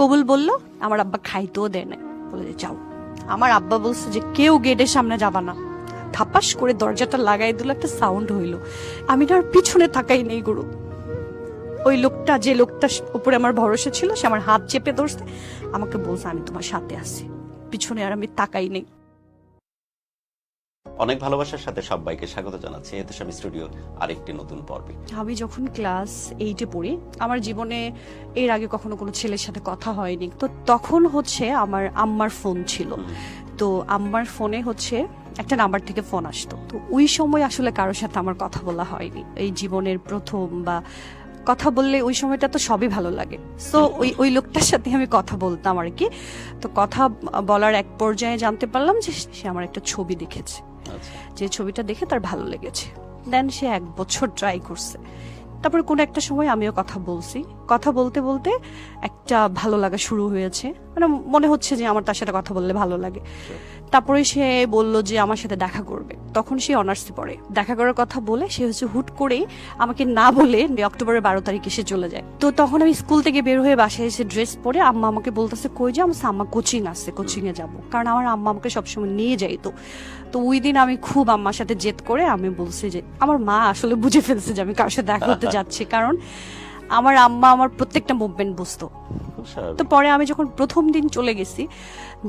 কবুল বললো, আমার আব্বা খাইতেও দেয় না, বলে যে যাও। আমার আব্বা বলছে যে কেউ গেটের সামনে যাবা না, থাপাস করে দরজাটা লাগাই দিল, একটা সাউন্ড হইলো। আমি না আর পিছনে তাকাই নেই গুরু। ওই লোকটা, যে লোকটা উপরে আমার ভরসা ছিল, সে আমার হাত চেপে ধরছে, আমাকে বলছে আমি তোমার সাথে আছি, পিছনে আর আমি তাকাই নেই। অনেক ভালোবাসার সাথে সবাইকে স্বাগত জানাচ্ছি এতস্বামী স্টুডিও আরেকটি নতুন পর্বে। আমি যখন ক্লাস 8-এ পড়ি, আমার জীবনে এর আগে কখনো কোনো ছেলের সাথে কথা হয়নি। তো তখন হচ্ছে আমার আম্মার ফোন ছিল, তো আম্মার ফোনে হচ্ছে একটা নাম্বার থেকে ফোন আসতো। তো ওই সময় আসলে কারোর সাথে আমার কথা বলা হয়নি, এই জীবনের প্রথম। বা কথা বললে ওই সময়টা তো সবই ভালো লাগে, সো ওই লোকটার সাথে আমি কথা বলতাম আর কি। তো কথা বলার এক পর্যায়ে জানতে পারলাম যে সে আমার একটা ছবি দেখেছে, যে ছবিটা দেখে তার ভালো লেগেছে। দেন সে 1 বছর ট্রাই করছে, তারপরে কোনো একটা সময় আমিও কথা বলছি। কথা বলতে বলতে একটা ভালো লাগা শুরু হয়েছে, মানে মনে হচ্ছে যে আমার তার সাথে কথা বললে ভালো লাগে। তারপরে সে বলল যে আমার সাথে দেখা করবে, তখন সে অনার্সে পড়ে। দেখা করার কথা বলে সে হচ্ছে হুট করেই আমাকে না বলে অক্টোবরের 12 তারিখে সে চলে যায়। তো তখন আমি স্কুল থেকে বের হয়ে বাসায় এসে ড্রেস পরে, আম্মা আমাকে বলতেছে কই যে? আমার আম্মা কোচিং আছে, কোচিং এ যাবো, কারণ আমার আম্মা আমাকে সবসময় নিয়ে যাইতো। তো ওই দিন আমি খুব আম্মার সাথে জেদ করে আমি বলছি যে, আমার মা আসলে বুঝে ফেলছে যে আমি কারোর সাথে দেখা করতে যাচ্ছি, কারণ আমার আম্মা আমার প্রত্যেকটা মুভমেন্ট বুঝতো। তো পরে আমি যখন প্রথম দিন চলে গেছি,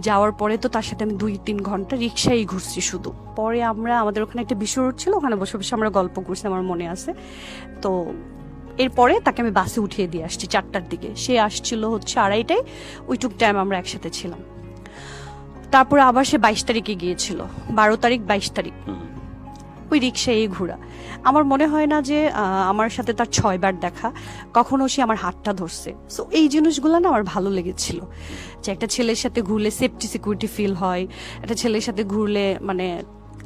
যাওয়ার পরে তো তার সাথে আমি 2-3 ঘন্টা রিক্সায় ঘুরছি শুধু। পরে আমাদের ওখানে একটা বিশ্ব রোড ছিল, ওখানে বসে বসে আমরা গল্প করছি, আমার মনে আছে। তো এরপরে তাকে আমি বাসে উঠিয়ে দিয়ে আসছি 4টার দিকে, সে আসছিল হচ্ছে 2:30টায়। ওইটুক টাইম আমরা একসাথে ছিলাম। তারপরে আবার সে 22 তারিখে গিয়েছিল, 12 তারিখ 22 তারিখ ওই রিক্সায় ঘোরা। আমার মনে হয় না যে আমার সাথে তার 6 বার দেখা, কখনো সে আমার হাতটা ধরছে। সো এই জিনিসগুলো না আমার ভালো লেগেছিল, যে একটা ছেলের সাথে ঘুরলে সেফটি সিকিউরিটি ফিল হয়, একটা ছেলের সাথে ঘুরলে মানে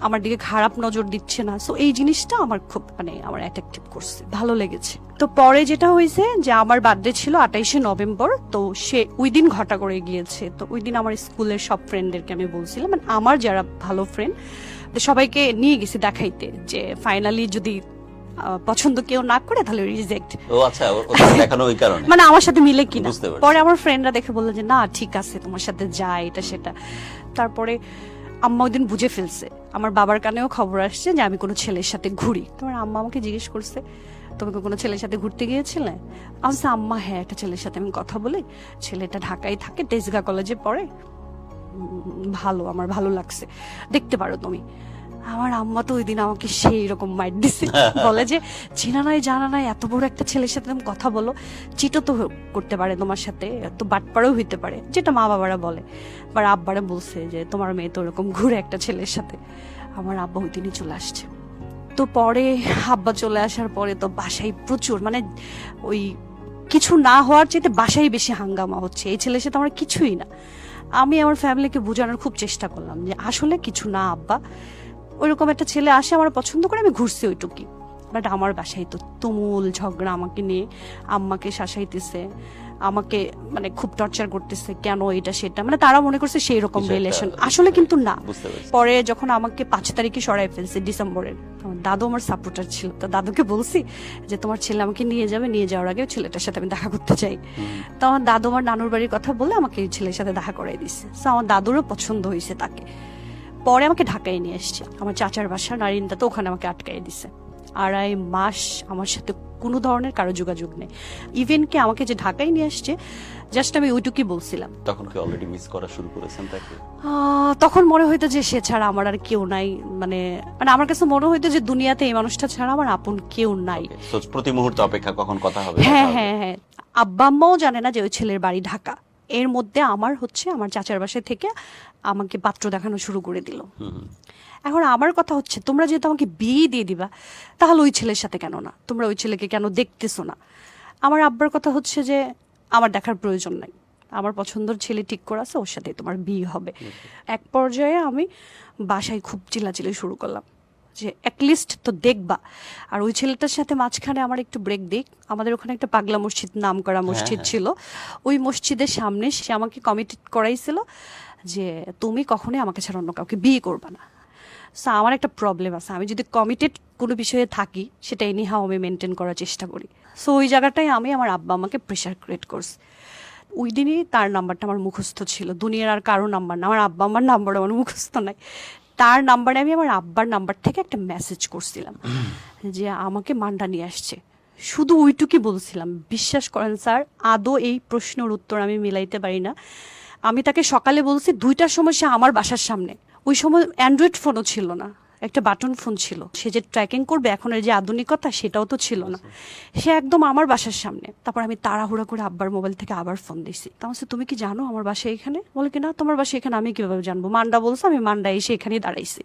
আমার দিকে খারাপ নজর দিচ্ছে না। সো এই জিনিসটা আমার খুব মানে আমার অ্যাট্রাকটিভ করছে, ভালো লেগেছে। তো পরে যেটা হয়েছে যে আমার বার্থডে ছিল 28শে নভেম্বর, তো সে ওই দিন ঘটা করে গিয়েছে। তো ওই দিন আমার স্কুলের সব ফ্রেন্ডদেরকে আমি বলছিলাম, মানে আমার যারা ভালো ফ্রেন্ড সবাইকে নিয়ে গেছি দেখাইতে, যে ফাইনালি যদি পছন্দ কেউ না করে তাহলে রিজেক্ট। ও আচ্ছা, দেখানো ওই কারণে মানে আমার সাথে মিলে কিনা। পরে আমার ফ্রেন্ডরা দেখে বললো যে না ঠিক আছে, তোমার সাথে যায় এটা সেটা। তারপরে আম্মা ওই দিন বুঝে ফেলছে, আমার বাবার কানেও খবর আসছে যে আমি কোনো ছেলের সাথে ঘুরি। তোমার আম্মা আমাকে জিজ্ঞেস করছে, তুমি কোনো ছেলের সাথে ঘুরতে গিয়েছিলে? আমি আম্মা হ্যাঁ, একটা ছেলের সাথে আমি কথা বলি, ছেলেটা ঢাকায় থাকে, তেজগাঁ কলেজে পড়ে, ভালো, আমার ভালো লাগছে, দেখতে পারো তুমি। আমার আম্মা তো ওই দিন আমাকে সেই রকম মাইট দিছে, বলে যে চেনা নাই জানা নাই এত বড় একটা ছেলের সাথে তুমি কথা বলো, চিটো তো করতে পারে তোমার সাথে, এত বাটপাড়াও হইতে পারে, যেটা মা বাবারা বলে। আবার আব্বারা বলছে যে তোমার মেয়ে তো ওরকম ঘুরে একটা ছেলের সাথে। আমার আব্বা ওই দিনই চলে আসছে। তো পরে আব্বা চলে আসার পরে তো বাসায় প্রচুর, মানে ওই কিছু না হওয়ার চাইতে বাসায় বেশি হাঙ্গামা হচ্ছে, এই ছেলের সাথে আমার কিছুই না। আমি আমার ফ্যামিলিকে বোঝানোর খুব চেষ্টা করলাম যে আসলে কিছু না আব্বা, ওইরকম একটা ছেলে আসে, আমার পছন্দ করে, আমি ঘুরছি ওইটুকি। বাট আমার বাসায় তো তুমুল ঝগড়া, আমাকে নিয়ে আম্মাকে শাসাইতেছে, আমাকে মানে খুব টর্চার করতেছে, কেন এটা সেটা, মানে তারা মনে করছে সেই রকম রিলেশন, আসলে কিন্তু না। পরে যখন আমাকে 5 তারিখে সরাই ফেলছে ডিসেম্বরের, আমার দাদু আমার সাপোর্টার ছিল, তো দাদুকে বলছি যে তোমার ছেলে আমাকে নিয়ে যাবে, নিয়ে যাওয়ার আগে ছেলেটার সাথে আমি দেখা করতে চাই। তো আমার দাদু আমার নানুর বাড়ির কথা বলে আমাকে এই ছেলের সাথে দেখা করাই দিচ্ছে। তো আমার দাদুরও পছন্দ হয়েছে তাকে। পরে আমাকে ঢাকায় নিয়ে এসছে, আমার চাচার বাসা নারিন্দা, তো ওখানে আমাকে আটকাই দিছে। 2.5 মাস আমার সাথে কোনো ধরনের কারো যোগাযোগ নেই। ইভেন কি আমাকে যে ঢাকায় নিয়ে আসছে, জাস্ট আমি ওইটুকুই বলছিলাম। তখন কি অলরেডি মিস করা শুরু করেছেন তাকে? তখন মনে হইতো যে সে ছাড়া আমার আর কেউ নাই, মানে মানে আমার কাছে মনে হইতো যে দুনিয়াতে এই মানুষটা ছাড়া আমার আপন কেউ নাই। প্রতি মুহূর্তে অপেক্ষা, কখন কথা হবে। হ্যাঁ হ্যাঁ হ্যাঁ, আব্বা আম্মাও জানে না যে ওই ছেলের বাড়ি ঢাকা। এর মধ্যে আমার চাচার বাসায় থেকে আমাকে পাত্র দেখানো শুরু করে দিল। এখন আমার কথা হচ্ছে, তোমরা যেহেতু আমাকে বিয়ে দিয়ে দিবা, তাহলে ওই ছেলের সাথে কেন না, তোমরা ওই ছেলেকে কেন দেখতেছো না? আমার আব্বার কথা হচ্ছে যে আমার দেখার প্রয়োজন নাই, আমার পছন্দের ছেলে ঠিক করা আছে, ওর সাথে তোমার বিয়ে হবে। এক পর্যায়ে আমি বাসায় খুব চিল্লাচিল্লি শুরু করলাম যে অ্যাটলিস্ট তো দেখবা। আর ওই ছেলেটার সাথে মাঝখানে আমার একটু ব্রেক দিক। আমাদের ওখানে একটা পাগলা মসজিদ নাম করা মসজিদ ছিল, ওই মসজিদের সামনে সে আমাকে কমিটেড করাইছিল যে তুমি কখনোই আমাকে ছাড়া অন্য কাউকে বিয়ে করবা না। সো আমার একটা প্রবলেম আছে, আমি যদি কমিটেড কোনো বিষয়ে থাকি সেটা এনিহাও আমি মেনটেন করার চেষ্টা করি। সো ওই জায়গাটায় আমি আমার আব্বা আমাকে প্রেশার ক্রিয়েট করছি। ওই দিনই তার নাম্বারটা আমার মুখস্থ ছিল, দুনিয়ার আর কারো নাম্বার না, আমার আব্বা আমার নাম্বার আমার মুখস্থ নাই। তার নাম্বারে আমি আমার আব্বার নাম্বার থেকে একটা মেসেজ করছিলাম যে আমাকে মান্ডা নিয়ে আসছে, শুধু ওইটুকুই বলছিলাম। বিশ্বাস করেন স্যার, আদৌ এই প্রশ্নের উত্তর আমি মিলাইতে পারি না। আমি তাকে সকালে বলছি 2টার সময় সে আমার বাসার সামনে, ওই সময় অ্যান্ড্রয়েড ফোনও ছিল না, একটা বাটন ফোন ছিল, সে যে ট্র্যাকিং করবে এখনের যে আধুনিকতা সেটাও তো ছিল না। সে একদম আমার বাসার সামনে। তারপর আমি তাড়াহুড়া করে আব্বার মোবাইল থেকে আবার ফোন দিছি। তা বলছে তুমি কি জানো আমার বাসা এখানে? বলে কি না, তোমার বাসা এখানে আমি কিভাবে জানবো? মান্ডা বলছে, আমি মান্ডা এসে এখানেই দাঁড়াইছি।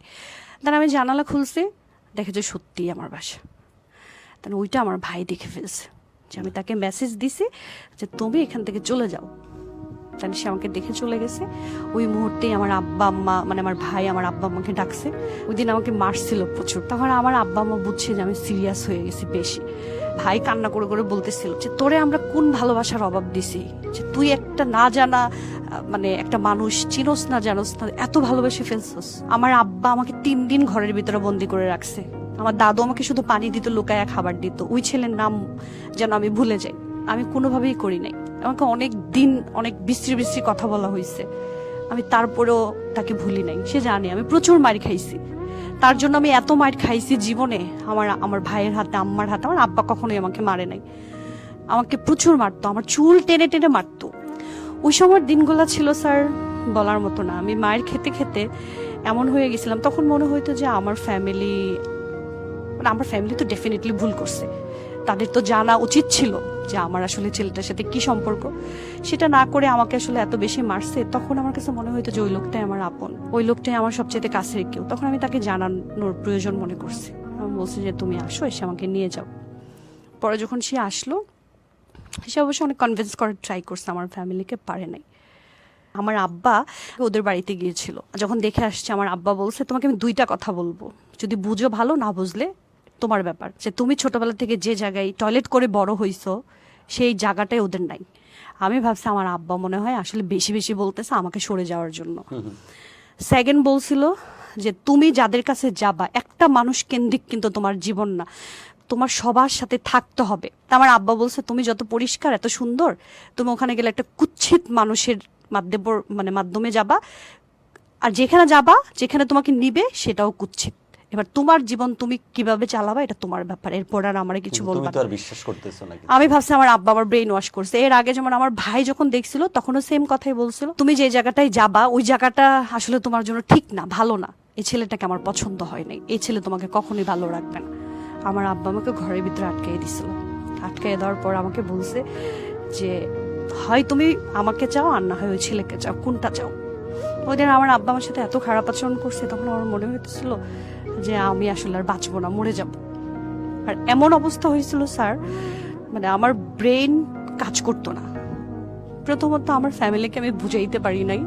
তাহলে আমি জানালা খুলছি, দেখে যে সত্যিই আমার বাসা। তাহলে ওইটা আমার ভাই দেখে ফেলছে যে আমি তাকে মেসেজ দিছি যে তুমি এখান থেকে চলে যাও। তাহলে সে আমাকে দেখে চলে গেছে। ওই মুহূর্তেই আমার আব্বা আম্মা, মানে আমার ভাই আমার আব্বা আম্মাকে ডাকছে। ওই দিন আমাকে মারছিল প্রচুর। তখন আমার আব্বা আম্মা বুঝছে যে আমি সিরিয়াস হয়ে গেছি বেশি। ভাই কান্না করে করে বলতেছিল যে তোরে আমরা কোন ভালোবাসার অভাব দিছি, যে তুই একটা না জানা মানে একটা মানুষ, চিনোস না জানোস না, এত ভালোবেসে ফেলছস। আমার আব্বা আমাকে 3 দিন ঘরের ভিতরে বন্দি করে রাখছে। আমার দাদু আমাকে শুধু পানি দিত, লুকায়া খাবার দিত। ওই ছেলের নাম যেন আমি ভুলে যাই, আমি কোনোভাবেই করি নাই। আমাকে অনেক দিন অনেক বিশ্রী বিশ্রী কথা বলা হয়েছে, আমি তারপরেও তাকে ভুলি নাই। সে জানে আমি প্রচুর মার খাইছি, তার জন্য আমি এত মার খাইছি জীবনে। আমার ভাইয়ের হাতে, আম্মার হাতে। আমার আব্বা কখনোই আমাকে মারে নাই, আমাকে প্রচুর মারতো, আমার চুল টেনে টেনে মারতো। ওই সময়ের দিনগুলো ছিল স্যার বলার মতো না। আমি মায়ের খেতে খেতে এমন হয়ে গেছিলাম, তখন মনে হইতো যে আমার ফ্যামিলি তো ডেফিনেটলি ভুল করছে, তাদের তো জানা উচিত ছিল যে আমার আসলে ছেলেটার সাথে কি সম্পর্ক। সেটা না করে আমাকে আসলে এত বেশি মারছে। তখন আমার কাছে মনে হইতো যে ওই লোকটাই আমার আপন, ওই লোকটাই আমার সবচেয়ে কাছের কেউ। তখন আমি তাকে জানানোর প্রয়োজন মনে করছি। আমি বলছি যে তুমি আসো, এসে আমাকে নিয়ে যাও। পরে যখন সে আসলো, সে অবশ্য অনেক কনভিন্স করার ট্রাই করছে, আমার ফ্যামিলিকে পারে নাই। আমার আব্বা ওদের বাড়িতে গিয়েছিল, যখন দেখে আসছে আমার আব্বা বলছে তোমাকে আমি 2টা কথা বলবো, যদি বুঝো ভালো, না বুঝলে তোমার ব্যাপার। যে তুমি ছোটবেলা থেকে যে জায়গায় টয়লেট করে বড় হইছো সেই জায়গাটাই ওদের নাই। আমি ভাবছি আমার আব্বা মনে হয় আসলে বেশি বেশি বলতেছে আমাকে সরে যাওয়ার জন্য। সেকেন্ড বলছিল যে তুমি যাদের কাছে যাবা, একটা মানুষ কেন্দ্রিক কিন্তু তোমার জীবন না, তোমার সবার সাথে থাকতে হবে। তা আমার আব্বা বলছে তুমি যত পরিষ্কার এত সুন্দর, তুমি ওখানে গেলে একটা কুৎসিত মানুষের মাধ্যমে যাবা, আর যেখানে যাবা, যেখানে তোমাকে নিবে সেটাও কুৎসিত। এবার তোমার জীবন তুমি কিভাবে চালাবা এটা তোমার ব্যাপার, এরপর আর আমার কিছু বলবা না। তুমি তো আর বিশ্বাস করতেছো না। আমি ভাবছি আমার আব্বা আমার ব্রেইন ওয়াশ করছে। এর আগে যেমন আমার ভাই যখন দেখছিল তখনও সেম কথাই বলছিল, তুমি যে জায়গাটায় যাবা ওই জায়গাটা আসলে তোমার জন্য ঠিক না, ভালো না, এই ছেলেটাকে আমার পছন্দ হয় নাই, এই ছেলে তোমাকে কখনোই ভালো রাখবে না। আমার আব্বা আমাকে ঘরের ভিতরে আটকাই দিছিল। আটকাই দেওয়ার পর আমাকে বলছে যে হয় তুমি আমাকে চাও আর না হয় ওই ছেলেকে চাও, কোনটা চাও? ওই দিন আমার আব্বা আমার সাথে এত খারাপ আচরণ করছে, তখন আমার মনে হইতেছিল যে আমি আসলে আর বাঁচবো না, মরে যাব। আর এমন অবস্থা হয়েছিল স্যার, মানে আমার ব্রেন কাজ করতো না। প্রথমত আমার ফ্যামিলিকে আমি বুঝাইতে পারি নাই,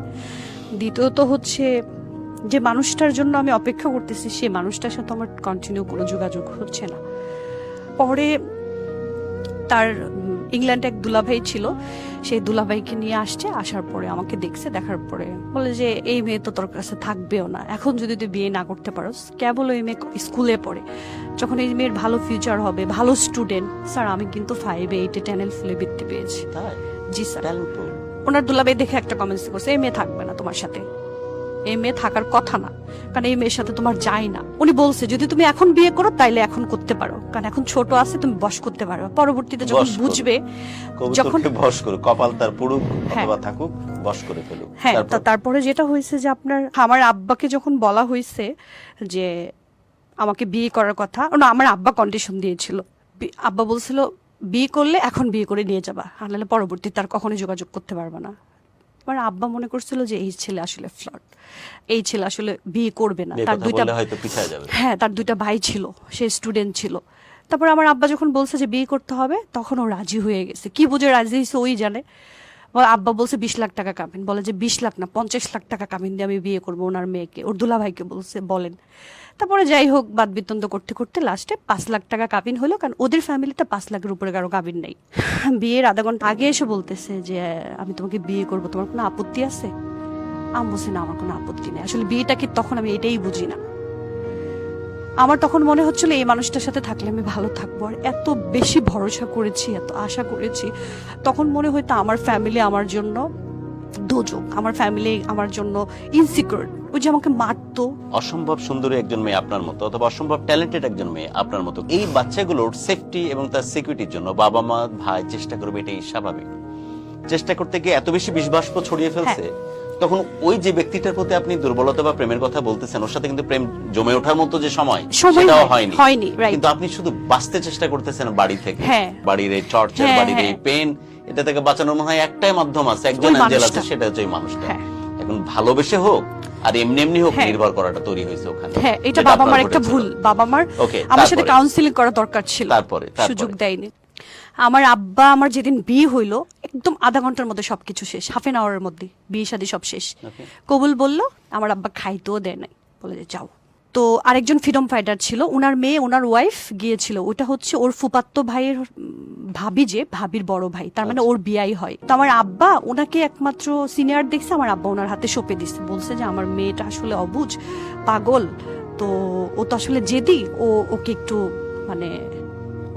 দ্বিতীয়ত হচ্ছে যে মানুষটার জন্য আমি অপেক্ষা করতেছি সেই মানুষটার সাথে আমার কন্টিনিউ কোনো যোগাযোগ হচ্ছে না। পরে তার ইংল্যান্ডে এক দুলাভাই ছিল, সেই দুলাভাইকে নিয়ে আসছে। আসার পরে আমাকে দেখছে, দেখার পরে বলে যে এই মেয়ে তো তোর কাছে থাকবেও না, এখন যদি তুই বিয়ে না করতে পারোস। কেবল ওই মেয়ে স্কুলে পড়ে, যখন এই মেয়ের ভালো ফিউচার হবে, ভালো স্টুডেন্ট। স্যার আমি কিন্তু 5, 8, 10 ফুলে বৃত্তি পেয়েছি। জি স্যার। ওনার দুলাভাই দেখে একটা কমেন্টস করছে, এই মেয়ে থাকবে না তোমার সাথে, এই মেয়ে থাকার কথা না, কারণ এই মেয়ের সাথে তোমার যায় না। উনি বলছে যদি তুমি এখন বিয়ে করো তাইলে এখন করতে পারো, কারণ এখন ছোট আছে, তুমি বশ করতে পারো, পরবর্তীতে যখন বুঝবে, যখন বশ করো, কপাল তার পুরুক অথবা থাকুক, বশ করে ফেলুক। হ্যাঁ, তারপরে যেটা হয়েছে যে আমার আব্বাকে যখন বলা হয়েছে যে আমাকে বিয়ে করার কথা, না আমার আব্বা কন্ডিশন দিয়েছিল। আব্বা বলছিল বিয়ে করলে এখন বিয়ে করে নিয়ে যাবা, আর নাহলে পরবর্তীতে আর কখনোই যোগাযোগ করতে পারবে না। আমার আব্বা মনে করছিল যে এই ছেলে আসলে ফ্লড, এই ছেলে আসলে বিয়ে করবে না। তার 2টা হ্যাঁ, তার 2টা ভাই ছিল, সে স্টুডেন্ট ছিল। তারপর আমার আব্বা যখন বলছে যে বিয়ে করতে হবে, তখন ও রাজি হয়ে গেছে। কি বুঝে রাজি হয়েছে ওই জানে। আব্বা বলছে 20 লাখ টাকা কামিন, বলে যে 20 লাখ না 50 লাখ টাকা কামিন দিয়ে আমি বিয়ে করবো ওনার মেয়েকে। ওর দুলাভাইকে বলছে বলেন। তারপরে যাই হোক বাদ বিতন্দ করতে করতে লাস্টে 5 লাখ টাকা কাবিন হলো, কারণ ওদের ফ্যামিলিতে 5 লাখের উপরে কারো কাবিন নেই। বিয়ের আধা ঘন্টা আগে এসে বলতেছে যে আমি তোমাকে বিয়ে করবো, তোমার কোনো আপত্তি আছে? আমি বলছি না, আমার কোনো আপত্তি নেই। আসলে বিয়েটা কি তখন আমি এটাই বুঝি না। আমার তখন মনে হচ্ছিল এই মানুষটার সাথে থাকলে আমি ভালো থাকবো, আর এত বেশি ভরসা করেছি, এত আশা করেছি। তখন মনে হয়তো আমার ফ্যামিলি আমার জন্য দোজক, আমার ফ্যামিলি আমার জন্য ইনসিকিউর, ওই যে আমাকে মারতো। অসম্ভব সুন্দরী একজন মেয়ে আপনার মতো, অথবা অসম্ভব ট্যালেন্টেড একজন মেয়ে আপনার মতো, এই বাচ্চাগুলোর সেফটি এবং তার সিকিউরিটির জন্য বাবা মা ভাই চেষ্টা করবে, এটাই স্বাভাবিক। চেষ্টা করতে গিয়ে এত বেশি বিষবাষ্প ছড়িয়ে ফেলছে, তখন ওই যে ব্যক্তিটার প্রতি আপনি দুর্বলতা বা প্রেমের কথা বলতেছেন, ওর সাথে কিন্তু প্রেম জমে ওঠার মতো যে সময় সেটাও হয়নি, কিন্তু আপনি শুধু বাঁচতে চেষ্টা করতেছেন বাড়ি থেকে, বাড়ির এই টর্চার, বাড়ির এই পেন, এটা থেকে বাঁচানোর মনে হয় একটাই মাধ্যম আছে, একজন অ্যাঞ্জেল আছে, সেটা হচ্ছে ওই মানুষটা। এখন ভালোবেসে হোক আর এমনি এমনি হোক, নির্ভর করাটা তৈরি হয়েছে ওখানে। হ্যাঁ, এটা বাবা মার একটা ভুল। বাবা মার আমার সাথে কাউন্সিলিং করা দরকার ছিল, তারপরে সুযোগ দেয়নি। আমার আব্বা, আমার যেদিন বিয়ে হইলো একদম আধা ঘন্টার মধ্যে সবকিছু শেষ, হাফ এন আওয়ারের মধ্যে বিয়ে শাদী সব শেষ। কবুল বললো, আমার আব্বা খাইতেও দেয় নাই, বলে যে যাও। তো আরেকজন ফ্রিডম ফাইটার ছিল, ওনার মেয়ে, ওনার ওয়াইফ গিয়েছিল, ওটা হচ্ছে ওর ফুপাত্ত ভাইয়ের ভাবি, যে ভাবির বড় ভাই, তার মানে ওর বিয়াই হয়। তো আমার আব্বা ওনাকে একমাত্র সিনিয়র দেখছে, আমার আব্বা ওনার হাতে সঁপে দিচ্ছে, বলছে যে আমার মেয়েটা আসলে অবুঝ, পাগল, তো ও তো আসলে জেদি, ওকে একটু মানে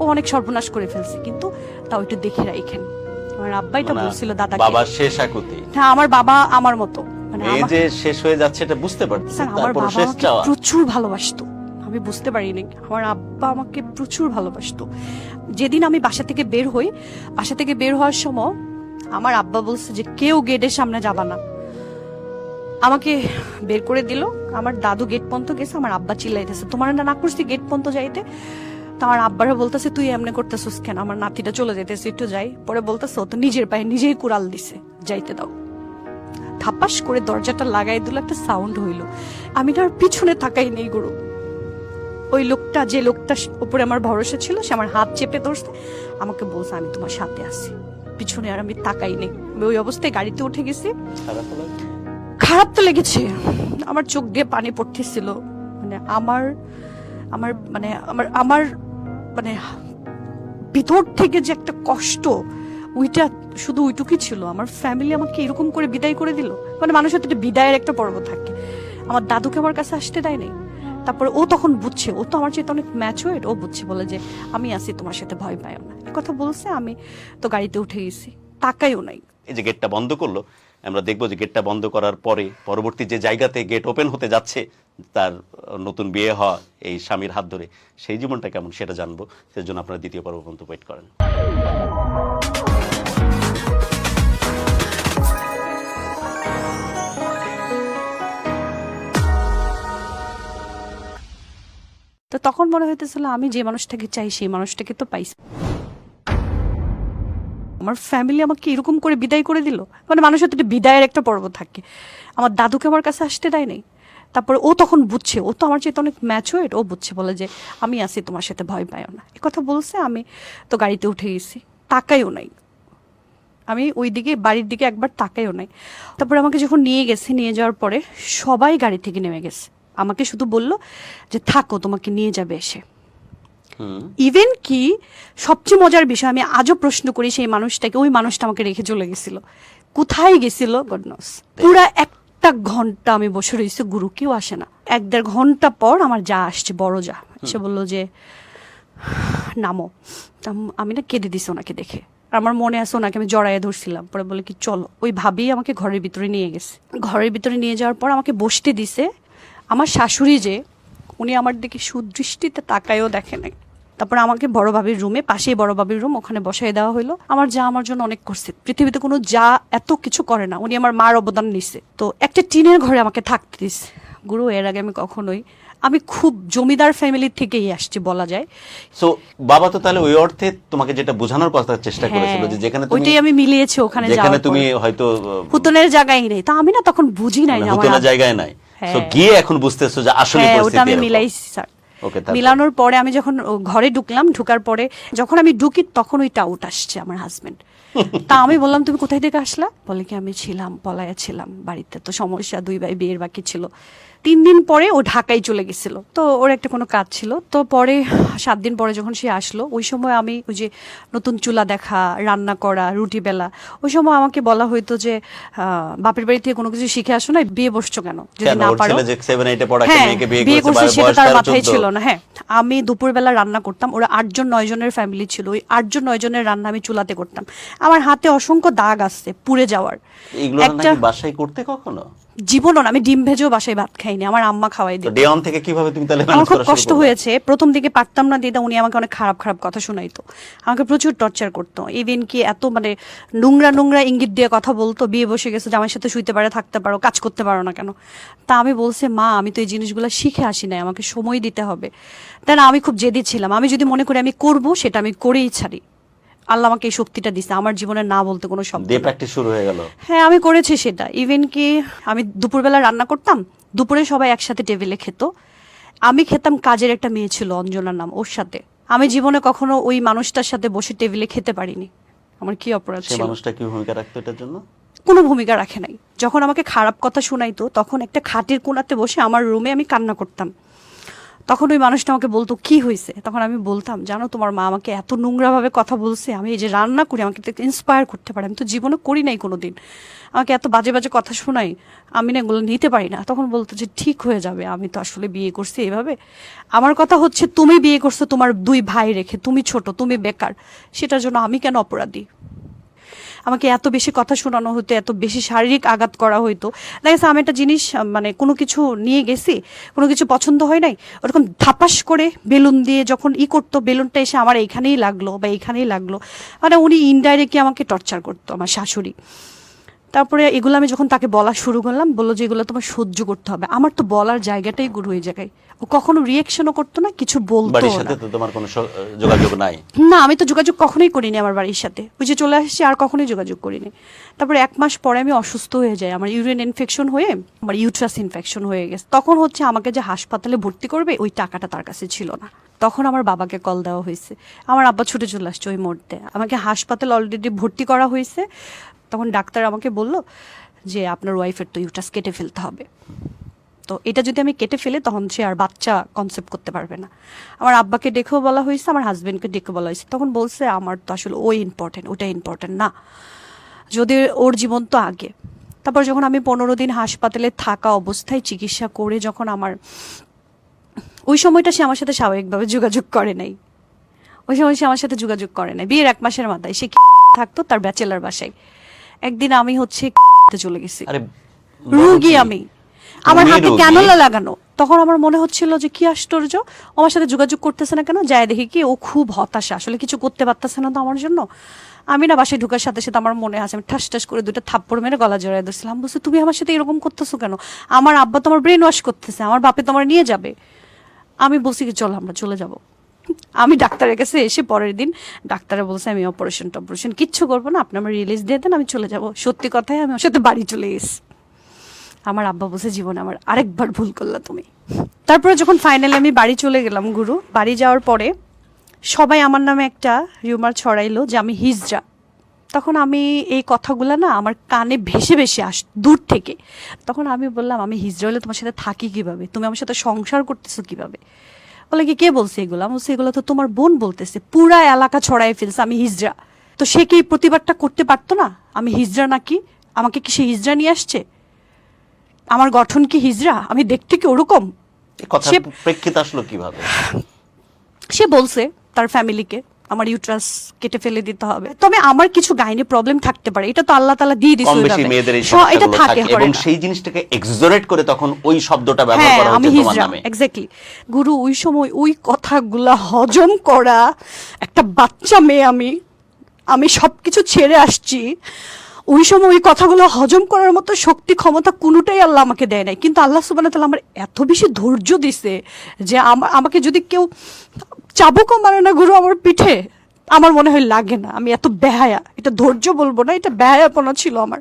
ও অনেক সর্বনাশ করে ফেলছে, কিন্তু তাও একটু দেখে রাখেন। আমার আব্বাই তো বলছিল দাদাকে, বাবা শেষ আকুতি। হ্যাঁ, আমার বাবা আমার মতো, মানে এই যে শেষ হয়ে যাচ্ছে এটা বুঝতে পারছি, তারপর শেষ চাওয়া। প্রচুর ভালোবাসতো, আমি বুঝতে পারিনি, আমার আব্বা আমাকে প্রচুর ভালোবাসতো। যেদিন আমি বাসা থেকে বের হই, বাসা থেকে বের হওয়ার সময় আমার আব্বা বলছে যে কেউ গেটের সামনে যাবা না, আমাকে বের করে দিল। আমার দাদু গেট পর্যন্ত গেছে, আমার আব্বা চিল্লাইতেছে তোমার না করছি গেট পর্যন্ত যাইতে। তো আমার আব্বারা বলতেছে তুই এমনি করতেছিস কেন, আমার নাতিটা চলে যাইতেছে, একটু যাই। পরে বলতেছে ও তো নিজের পায়ে নিজেই কুড়াল দিছে, যাইতে দাও। থাপাস করে দরজাটা লাগাই দিল, একটা সাউন্ড হইলো, আমি না আর পিছনে তাকাই নেই গুরু। ওই লোকটা, যে লোকটা উপরে আমার ভরসা ছিল, সে আমার হাত চেপে ধরছে, আমাকে বলছে আমি তোমার সাথে আছি, পিছনে আর আমি তাকাই নেই। আমি ওই অবস্থায় গাড়িতে উঠে গেছি। খারাপ তো লেগেছে, আমার চোখ দিয়ে পানি পড়তেছিল, মানে আমার মানে আমার মানে ভিতর থেকে যে একটা কষ্ট, ওইটা শুধু ওইটুকুই ছিল। আমার ফ্যামিলি আমাকে এরকম করে বিদায় করে দিল, মানে মানুষের তো বিদায়ের একটা পর্ব থাকে। আমার দাদুকে আমার কাছে আসতে দেয় নাই। তারপরে ও তখন বুঝছে, ও তো আমার চেয়ে অনেক ম্যাচুয়ার্ড, ও বুঝছে, বলে যে আমি আছি, তোমার সাথে ভয় পাইও না, এই কথা বলছে। আমি তো গাড়িতে উঠে গেছি, তাকাইও নাই। এই যে গেটটা বন্ধ করলো, আমরা দেখবো যে গেটটা বন্ধ করার পরে পরবর্তী যে জায়গাতে গেট ওপেন হতে যাচ্ছে, তার নতুন বিয়ে হওয়া এই স্বামীর হাত ধরে, সেই জীবনটা কেমন সেটা জানবো। সেজন্য আপনারা দ্বিতীয় পর্ব পর্যন্ত ওয়েট করেন। তো তখন মনে হইতেছিল আমি যে মানুষটাকে চাই সেই মানুষটাকে তো পাইছি। আমার ফ্যামিলি আমাকে এরকম করে বিদায় করে দিল, মানে মানুষের তো বিদায়ের একটা পর্ব থাকে। আমার দাদুকে আমার কাছে আসতে দেয় নাই। তারপরে ও তখন বুঝছে, ও তো আমার চেয়ে অনেক ম্যাচুয়ার্ড, ও বুঝছে, বলে যে আমি আছি, তোমার সাথে ভয় পাইও না, এই কথা বলছে। আমি তো গাড়িতে উঠে গেছি, তাকাইও নাই, আমি ওই দিকে বাড়ির দিকে একবার তাকাইও নাই। তারপরে আমাকে যখন নিয়ে গেছে, নিয়ে যাওয়ার পরে সবাই গাড়ি থেকে নেমে গেছে, আমাকে শুধু বলল যে থাকো, তোমাকে নিয়ে যাবে এসে। ইভেন কি সবচেয়ে মজার বিষয়, আমি আজও প্রশ্ন করি সেই মানুষটাকে, ওই মানুষটা আমাকে রেখে চলে গেছিল, কোথায় গেছিল গড নোস। পুরা একটা ঘন্টা আমি বসে রয়েছি, গুরু কেউ আসে না। 1-1.5 ঘন্টা পর আমার যা আসছে, বড় যা, সে বললো যে নামো। আমি না কেঁদে দিছি ওনাকে দেখে, আমার মনে আছে ওনাকে আমি জড়াইয়ে ধরছিলাম। পরে বলে কি চলো, ওই ভাবি আমাকে ঘরের ভিতরে নিয়ে গেছে। ঘরের ভিতরে নিয়ে যাওয়ার পর আমাকে বসতে দিছে। আমার শাশুড়ি যে, উনি আমার দিকে সুদৃষ্টিতে তাকায়ও দেখে নাই। তারপর আমাকে বড় ভাবির রুমে, পাশেই বড় ভাবির রুম, ওখানে বসাই দেওয়া হলো। আমার যা আমার জন্য অনেক করছে, পৃথিবীতে কোনো যা এত কিছু করে না, উনি আমার মার অবদান নিছে। তো একটা টিনের ঘরে আমাকে থাকতে দিছে। গুরু, এর আগে আমি কখনোই, আমি খুব জমিদার ফ্যামিলি থেকেই আসছি বলা যায়। সো বাবা তো তাহলে ওই অর্থে তোমাকে যেটা বোঝানোর কথা চেষ্টা করেছিল, যে যেখানে তুমি, ওইটাই আমি মিলিয়েছি, ওখানে যেখানে তুমি হয়তো হুতনের জায়গায় নেই, তা আমি না তখন বুঝি নাই যে হুতনের জায়গায় নাই। সো গিয়ে এখন বুঝতেছো যে আসলে পরিস্থিতি, ওটা আমি মিলাইছি স্যার। মিলানোর পরে আমি যখন ঘরে ঢুকলাম, ঢুকার পরে যখন আমি ঢুকি তখন ওই টাউট আসছে আমার হাজবেন্ড, তা আমি বললাম তুমি কোথায় থেকে আসলা? বলে কি আমি ছিলাম পলায়া ছিলাম বাড়িতে, তো সমস্যা, 2 ভাই বিয়ের বাকি ছিল। 3 দিন পরে ও ঢাকায় চলে গেছিল, তো ওর একটা কোনো কাজ ছিল। তো পরে 7 দিন পরে যখন সে আসলো, ওই সময় আমি ওই যে নতুন চুলা দেখা, রান্না করা, রুটি বেলা, ওই সময় আমাকে বলা হইতো যে বাপের বাড়ি থেকে কোনো কিছু শিখে আসো না, বিয়ে বসছো কেন যদি কেন না ওর পারো? ছেলে যে 7 8 এ পড়া হ্যাঁ, মেয়েকে বিয়ে বিয়ে করছে করছে সেটা বয়স তার 13 মাথায় 14? ছিল না। হ্যাঁ, আমি দুপুরবেলা রান্না করতাম, ওরা 8 জন 9 জনের ফ্যামিলি ছিল, ওই 8 জন 9 জনের রান্না আমি চুলাতে করতাম। আমার হাতে অসংখ্য দাগ আসছে পুড়ে যাওয়ার। এগুলো একটা নাকি বাসায় করতে কখনো? জীবনও না, আমি ডিম ভেজেও বাসায় ভাত খাইনি, আমার আম্মা খাওয়াই তো দিত। ডে অন থেকে কিভাবে তুমি তাহলে আমার ম্যানেজ খুব করা কষ্ট শুরু করলে? হয়েছে, প্রথম দিকে পারতাম না দিদা, উনি আমাকে অনেক খারাপ খারাপ কথা শোনাইতো, আমাকে প্রচুর টর্চার করতো। ইভেন কি এত মানে নোংরা নোংরা ইঙ্গিত দিয়ে কথা বলতো, বিয়ে বসে গেছে, জামাইয়ের সাথে শুইতে পারে, থাকতে পারো, কাজ করতে পারো না কেন? তা আমি বলছি মা আমি তো এই জিনিসগুলো শিখে আসি নাই, আমাকে সময় দিতে হবে। তাই না, আমি খুব জেদি ছিলাম, আমি যদি মনে করি আমি করব সেটা আমি করেই ছাড়ি। আল্লাহ আমাকে এই শক্তিটা দিছে, আমার জীবনে না বলতে কোনো শব্দ দিয়ে নাই। প্র্যাকটিস শুরু হয়ে গেল। হ্যাঁ, আমি করেছি সেটা। ইভেন কি আমি দুপুরবেলা রান্না করতাম, দুপুরে সবাই একসাথে টেবিলে খেত, আমি খেতাম কাজের একটা মেয়ে ছিল অঞ্জনার নাম, ওর সাথে। আমি জীবনে কখনো ওই মানুষটার সাথে বসে টেবিলে খেতে পারিনি। আমার কি অপরাধ সেই ছিল? মানুষটা কি ভূমিকা রাখতো এটার জন্য? কোনো ভূমিকা রাখে নাই। যখন আমাকে খারাপ কথা শোনাইতো তখন একটা খাটের কোণাতে বসে আমার রুমে আমি কান্না করতাম। তখন ওই মানুষটা আমাকে বলতো কি হয়েছে, তখন আমি বলতাম জানো তোমার মা আমাকে এত নোংরা ভাবে কথা বলছে, আমি এই যে রান্না করি আমাকে ইন্সপায়ার করতে পারে, আমি তো জীবনে করি নাই কোনোদিন, আমাকে এত বাজে বাজে কথা শোনাই, আমি না এগুলো নিতে পারি না। তখন বলতো যে ঠিক হয়ে যাবে, আমি তো আসলে বিয়ে করছি এইভাবে। আমার কথা হচ্ছে তুমি বিয়ে করছো তোমার 2 ভাই রেখে, তুমি ছোট, তুমি বেকার, সেটার জন্য আমি কেন অপরাধী? আমাকে এত বেশি কথা শোনানো হতো, এত বেশি শারীরিক আঘাত করা হইতো। দেখা যাচ্ছে আমি একটা জিনিস মানে কোনো কিছু নিয়ে গেছি, কোনো কিছু পছন্দ হয় নাই, ওরকম ধাপাস করে বেলুন দিয়ে যখন করতো, বেলুনটা এসে আমার এইখানেই লাগলো বা এইখানেই লাগলো, মানে উনি ইনডাইরেক্টলি আমাকে টর্চার করতো, আমার শাশুড়ি। তারপরে এগুলো আমি যখন তাকে বলা শুরু করলাম, বললো যে এগুলো তোমার সহ্য করতে হবে। আমার তো বলার জায়গাটাই গুরু ওই জায়গায়, ও কখনো রিয়েকশনও করতো না, কিছু বলতো বাড়ির না। সাথে তো তোমার কোনো যোগাযোগ নাই? না, আমি তো যোগাযোগ কখনোই করিনি আমার বাড়ির সাথে, ওই যে চলে আসছি আর কখনোই যোগাযোগ করিনি। তারপরে 1 মাস পরে আমি অসুস্থ হয়ে যাই, আমার ইউরিন ইনফেকশন হয়ে আমার ইউট্রাস ইনফেকশন হয়ে গেছে। তখন হচ্ছে আমাকে যে হাসপাতালে ভর্তি করবে ওই টাকাটা তার কাছে ছিল না। তখন আমার বাবাকে কল দেওয়া হয়েছে, আমার আব্বা ছুটে চলে আসছে ওই মুহূর্তে, আমাকে হাসপাতালে অলরেডি ভর্তি করা হয়েছে। তখন ডাক্তার আমাকে বলল যে আপনার ওয়াইফের তো ইউট্রাস কেটে ফেলতে হবে, তো এটা যদি আমি কেটে ফেলি তখন সে আর বাচ্চা কনসেপ্ট করতে পারবে না। আমার আব্বাকে ডেকেও বলা হয়েছে, আমার হাজবেন্ডকে ডেকে বলা হয়েছে। তখন বলছে আমার তো আসলে ওই ইম্পর্টেন্ট, ওটা ইম্পর্টেন্ট না, যদি ওর জীবন তো আগে। তারপর যখন আমি 15 দিন হাসপাতালে থাকা অবস্থায় চিকিৎসা করে যখন আমার ওই সময়টা সে আমার সাথে স্বাভাবিকভাবে যোগাযোগ করে নাই, ওই সময় সে আমার সাথে যোগাযোগ করে নাই। বিয়ের 1 মাসের মাথায় সে থাকতো তার ব্যাচেলার বাসায়। একদিন আমি হচ্ছে চলে গেছি, আরে রুগী আমি, আমার তুমি হাতে রোগী? ক্যানোলা লাগানো। তখন আমার মনে হচ্ছিল যে কি আশ্চর্য, ও আমার সাথে যোগাযোগ করতেছে না কেন, যায় দেখি কি ও খুব হতাশা, আসলে কিছু করতে পারতেছে না তো আমার জন্য। আমি না বাসায় ঢুকার সাথে সাথে আমার মনে আছে আমি ঠাস ঠাস করে 2টা থাপ্পড় মেরে গলা জড়াই দিয়েছিলাম। বলছে তুমি আমার সাথে এরকম করতেছো কেন, আমার আব্বা তোমার ব্রেন ওয়াশ করতেছে, আমার বাপে তোমার নিয়ে যাবে। আমি বলছি কি চল আমরা চলে যাব। আমি ডাক্তারের কাছে এসে পরের দিন ডাক্তারে বলছে আমি অপারেশন কিচ্ছু করবো না, আপনি আমার রিলিজ দিয়ে দেন, আমি চলে যাব। সত্যি কথাই আমি ওর সাথে বাড়ি চলে গেছি। আমার আব্বা বলছে জীবনে আমার আরেকবার ভুল করলা তুমি। তারপরে যখন ফাইনালি আমি বাড়ি চলে গেলাম গুরু, বাড়ি যাওয়ার পরে সবাই আমার নামে একটা রিউমার ছড়াইলো যে আমি হিজড়া। তখন আমি এই কথাগুলো না আমার কানে ভেসে ভেসে দূর থেকে। তখন আমি বললাম আমি হিজড়া হলে তোমার সাথে থাকি কিভাবে, তুমি আমার সাথে সংসার করতেছো কিভাবে? বলে কি কে বলছে এগুলো? আমি বলছি এগুলো তো তোমার বোন বলতেছে, পুরা এলাকা ছড়াই ফেলছে আমি হিজড়া। তো সে কি প্রতিবাদটা করতে পারতো না আমি হিজড়া নাকি? আমাকে কি সে হিজড়া নিয়ে আসছে? আমার গঠন কি হিজড়া? আমি দেখতে কি ওরকম? এই কথা প্রেক্ষিত আসলো কিভাবে? সে বলছে তার ফ্যামিলিকে আমার ইউট্রাস কেটে ফেলে দিতে হবে। তবে আমার কিছু গাইনি প্রবলেম থাকতে পারে, এটা তো আল্লাহ তাআলা দিয়ে দিছে কম বেশি ওইভাবে। মেয়েদের এই এটা সমস্যাগুলো থাকে থাকে এবং সেই জিনিসটাকে এক্সজরেট করে তখন ওই শব্দটা ব্যবহার হ্যাঁ করা আমি হচ্ছে তোমার হিজড়া, নামে। এক্স্যাক্টলি। গুরু ওই সময় ওই কথাগুলা হজম করা, একটা বাচ্চা মেয়ে আমি সবকিছু ছেড়ে আসছি, ওই সময় ওই কথাগুলো হজম করার মতো শক্তি ক্ষমতা কোনোটাই আল্লাহ আমাকে দেয় নাই। কিন্তু আল্লাহ সুবহানাহু ওয়া তাআলা আমার এত বেশি ধৈর্য দিছে যে আমাকে যদি কেউ চাবুকও মারে না গুরু আমার পিঠে, আমার মনে হয় লাগে না। আমি এত বেহায়া, এটা ধৈর্য বলবো না, এটা বেহায়াপনা ছিল আমার।